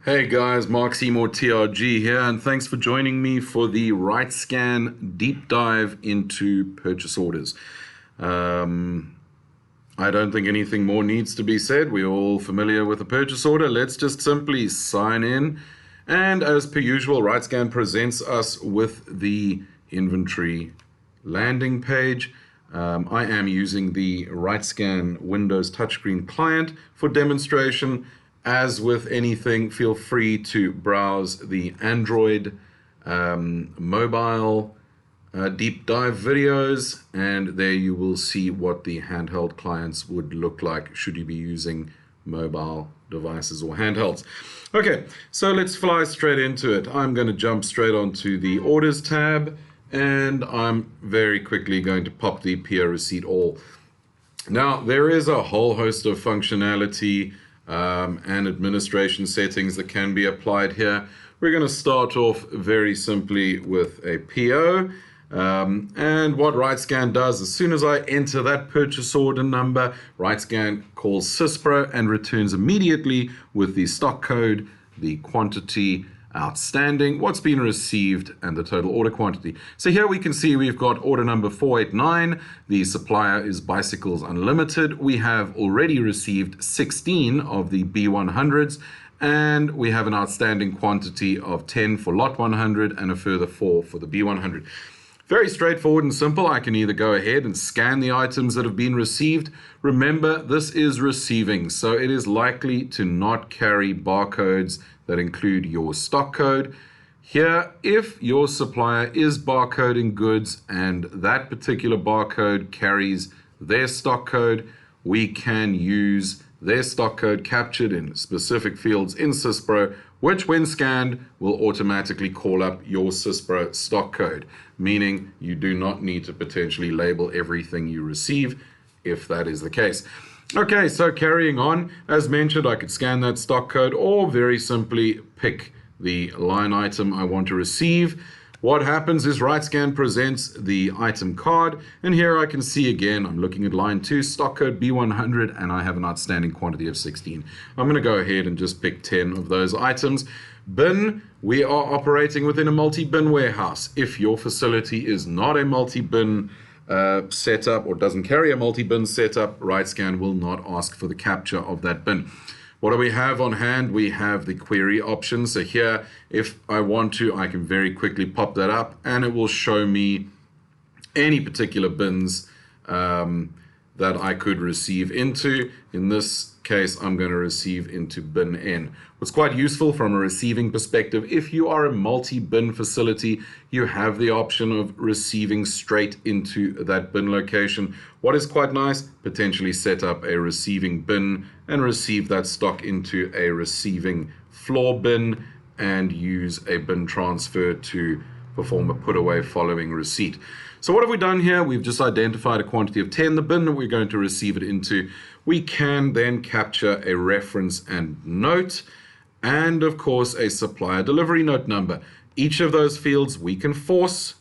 Hey guys, Marc Seymour TRG here, and thanks for joining me for the riteSCAN deep dive into purchase orders. I don't think anything more needs to be said. We're all familiar with a purchase order. Let's just simply sign in. And as per usual, riteSCAN presents us with the inventory landing page. I am using the riteSCAN Windows touchscreen client for demonstration. As with anything, feel free to browse the Android mobile deep dive videos, and there you will see what the handheld clients would look like should you be using mobile devices or handhelds. Okay, so let's fly straight into it. I'm going to jump straight onto the Orders tab, and I'm very quickly going to pop the PO receipt all. Now, there is a whole host of functionality and administration settings that can be applied here. We're going to start off very simply with a PO. And what riteSCAN does, as soon as I enter that purchase order number, riteSCAN calls SysPro and returns immediately with the stock code, the quantity outstanding, what's been received, and the total order quantity. So here we can see we've got order number 489. The supplier is Bicycles Unlimited. We have already received 16 of the B100s, and we have an outstanding quantity of 10 for lot 100 and a further 4 for the B100. Very straightforward and simple. I can either go ahead and scan the items that have been received. Remember, this is receiving, so it is likely to not carry barcodes that include your stock code. Here, if your supplier is barcoding goods and that particular barcode carries their stock code, we can use their stock code captured in specific fields in SysPro, which when scanned will automatically call up your SysPro stock code, meaning you do not need to potentially label everything you receive if that is the case. Okay, so carrying on, as mentioned, I could scan that stock code or very simply pick the line item I want to receive. What happens is riteSCAN presents the item card, and here I can see again, I'm looking at line 2, stock code B100, and I have an outstanding quantity of 16. I'm going to go ahead and just pick 10 of those items. Bin, we are operating within a multi-bin warehouse. If your facility is not a multi-bin setup or doesn't carry a multi-bin setup, riteSCAN will not ask for the capture of that bin. What do we have on hand? We have the query option. So here, if I want to, I can very quickly pop that up and it will show me any particular bins that I could receive into. In this case, I'm going to receive into bin N. What's quite useful from a receiving perspective, if you are a multi-bin facility, you have the option of receiving straight into that bin location. What is quite nice, potentially set up a receiving bin and receive that stock into a receiving floor bin and use a bin transfer to perform a put away following receipt. So what have we done here? We've just identified a quantity of 10, the bin that we're going to receive it into. We can then capture a reference and note, and of course a supplier delivery note number. Each of those fields we can force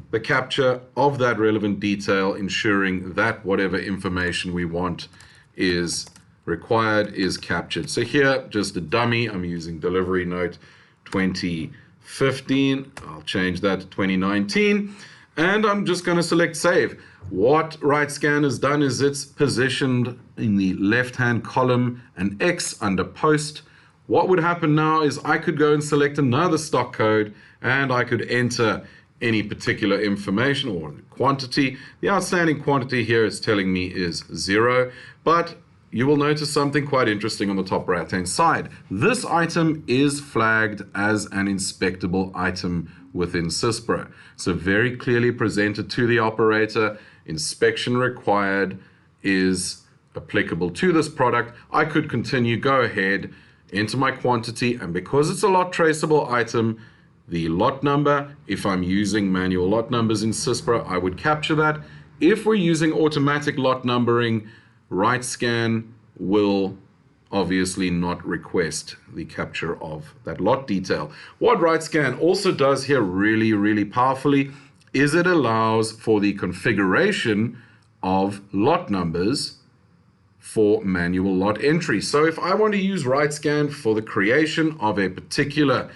the capture of that relevant detail, ensuring that whatever information we want is required is captured. So here, just a dummy, I'm using delivery note 2015. I'll change that to 2019. And I'm just going to select save. What riteSCAN has done is it's positioned in the left-hand column an X under post. What would happen now is I could go and select another stock code and I could enter any particular information or quantity. The outstanding quantity here is telling me is 0, but you will notice something quite interesting on the top right-hand side. This item is flagged as an inspectable item within SysPro. So very clearly presented to the operator, inspection required is applicable to this product. I could continue, go ahead, enter my quantity, and because it's a lot traceable item, the lot number, if I'm using manual lot numbers in SysPro, I would capture that. If we're using automatic lot numbering, riteSCAN will obviously not request the capture of that lot detail. What riteSCAN also does here really powerfully is it allows for the configuration of lot numbers for manual lot entry. So if I want to use riteSCAN for the creation of a particular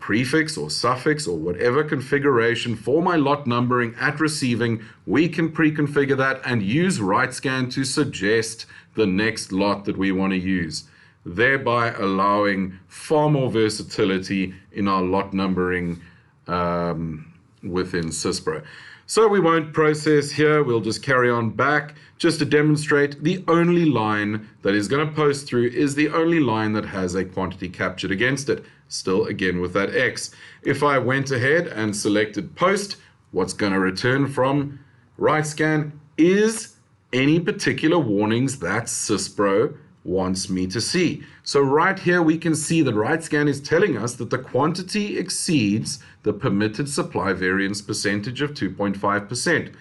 prefix or suffix or whatever configuration for my lot numbering at receiving, we can pre-configure that and use riteSCAN to suggest the next lot that we want to use, thereby allowing far more versatility in our lot numbering within SYSPRO. So we won't process here, we'll just carry on back. Just to demonstrate, the only line that is going to post through is the only line that has a quantity captured against it. Still, again, with that X. If I went ahead and selected post, what's going to return from riteSCAN is any particular warnings that SYSPRO wants me to see. So right here we can see that riteSCAN is telling us that the quantity exceeds the permitted supply variance percentage of 2.5%.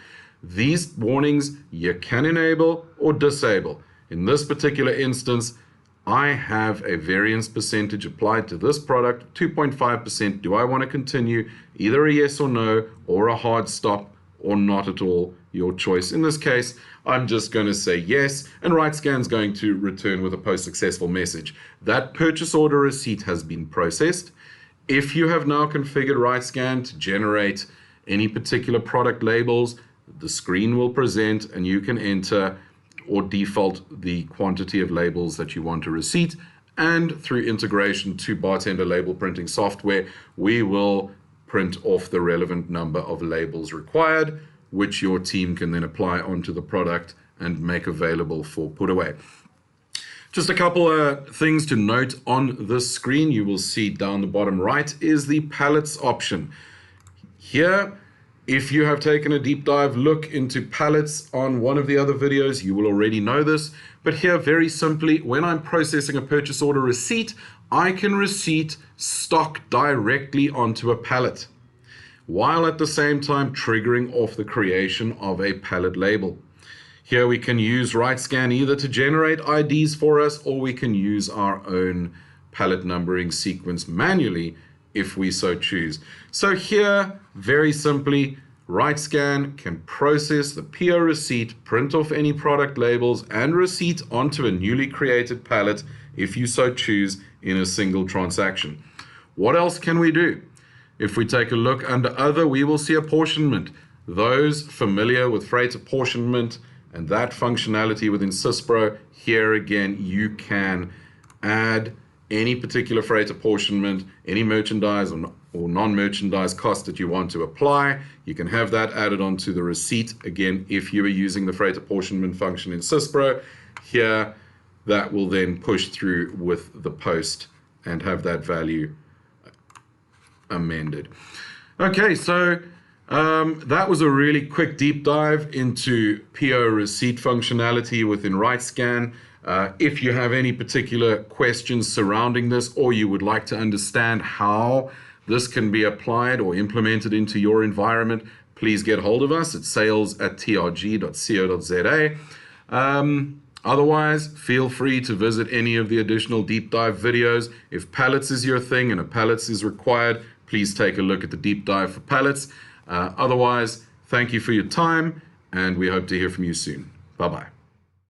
These warnings you can enable or disable. In this particular instance, I have a variance percentage applied to this product, 2.5%. Do I want to continue? Either a yes or no, or a hard stop, or not at all, your choice. In this case, I'm just going to say yes, and riteSCAN is going to return with a post-successful message. That purchase order receipt has been processed. If you have now configured riteSCAN to generate any particular product labels, the screen will present and you can enter or default the quantity of labels that you want to receipt, and through integration to Bartender label printing software, we will print off the relevant number of labels required, which your team can then apply onto the product and make available for put away. Just a couple of things to note on this screen. You will see down the bottom right is the pallets option. Here, if you have taken a deep dive look into pallets on one of the other videos, you will already know this. But here, very simply, when I'm processing a purchase order receipt, I can receipt stock directly onto a pallet, while at the same time triggering off the creation of a pallet label. Here we can use riteSCAN either to generate IDs for us, or we can use our own pallet numbering sequence manually if we so choose. So here, very simply, riteSCAN can process the PO receipt, print off any product labels, and receipt onto a newly created pallet if you so choose in a single transaction. What else can we do? If we take a look under other, we will see apportionment. Those familiar with freight apportionment and that functionality within SYSPRO, here again, you can add any particular freight apportionment, any merchandise or non-merchandise cost that you want to apply. You can have that added onto the receipt. Again, if you are using the freight apportionment function in SYSPRO, here, that will then push through with the post and have that value amended. Okay, so that was a really quick deep dive into PO receipt functionality within riteSCAN. If you have any particular questions surrounding this, or you would like to understand how this can be applied or implemented into your environment, please get hold of us at sales@trg.co.za. Otherwise, feel free to visit any of the additional deep dive videos. If pallets is your thing and a pallets is required, please take a look at the deep dive for pallets. Otherwise, thank you for your time, and we hope to hear from you soon. Bye-bye.